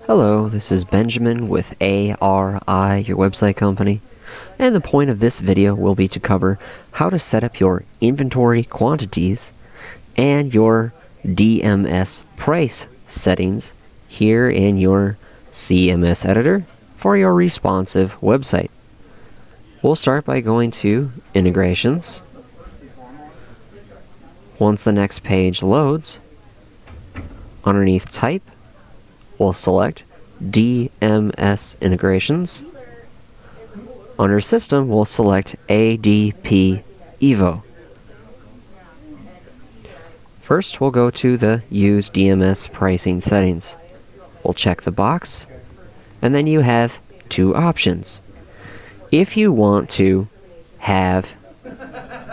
Hello, this is Benjamin with ARI, your website company, and the point of this video will be to cover how to set up your inventory quantities and your DMS price settings here in your CMS editor for your responsive website. We'll start by going to Integrations. Once the next page loads, underneath Type, we'll select DMS Integrations. Under System, we'll select ADP Evo. First, we'll go to the Use DMS Pricing Settings. We'll check the box, and then you have two options. If you want to have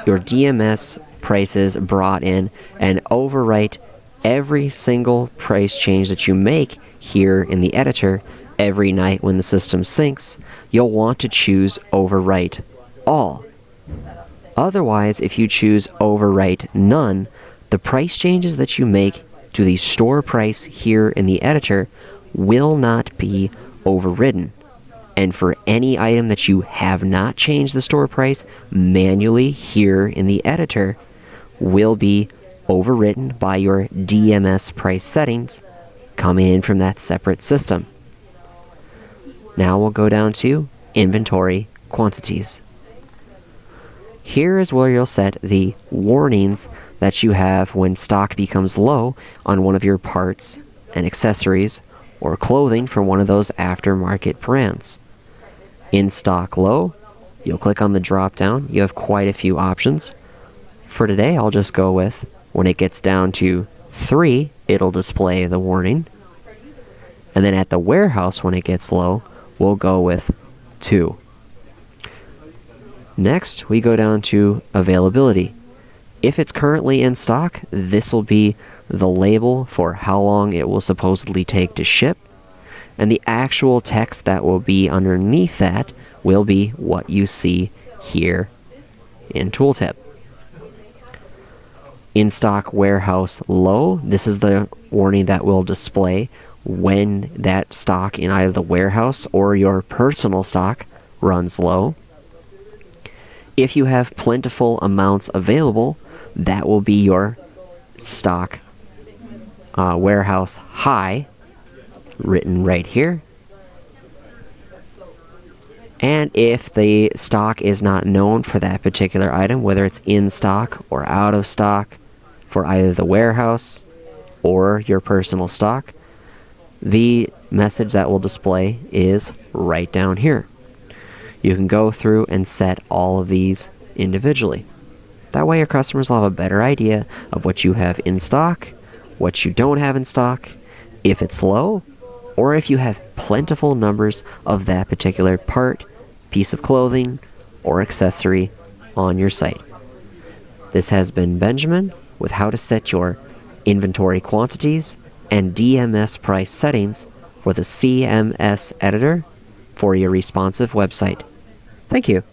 your DMS prices brought in and overwrite every single price change that you make here in the editor every night when the system syncs, you'll want to choose Overwrite All. Otherwise, if you choose Overwrite None, the price changes that you make to the store price here in the editor will not be overridden. And for any item that you have not changed the store price manually here in the editor will be overwritten by your DMS price settings coming in from that separate system. Now we'll go down to Inventory Quantities. Here is where you'll set the warnings that you have when stock becomes low on one of your parts and accessories or clothing from one of those aftermarket brands. In stock low, you'll click on the drop down. You have quite a few options. For today, I'll just go with when it gets down to 3, it'll display the warning. And then at the warehouse, when it gets low, we'll go with 2. Next, we go down to availability. If it's currently in stock, this will be the label for how long it will supposedly take to ship. And the actual text that will be underneath that will be what you see here in Tooltip. In stock warehouse low, this is the warning that will display when that stock in either the warehouse or your personal stock runs low. If you have plentiful amounts available, that will be your stock warehouse high, written right here. And if the stock is not known for that particular item, whether it's in stock or out of stock for either the warehouse or your personal stock, the message that will display is right down here. You can go through and set all of these individually. That way your customers will have a better idea of what you have in stock, what you don't have in stock, if it's low, or if you have plentiful numbers of that particular part, piece of clothing, or accessory on your site. This has been Benjamin with how to set your inventory quantities and DMS price settings for the CMS editor for your responsive website. Thank you.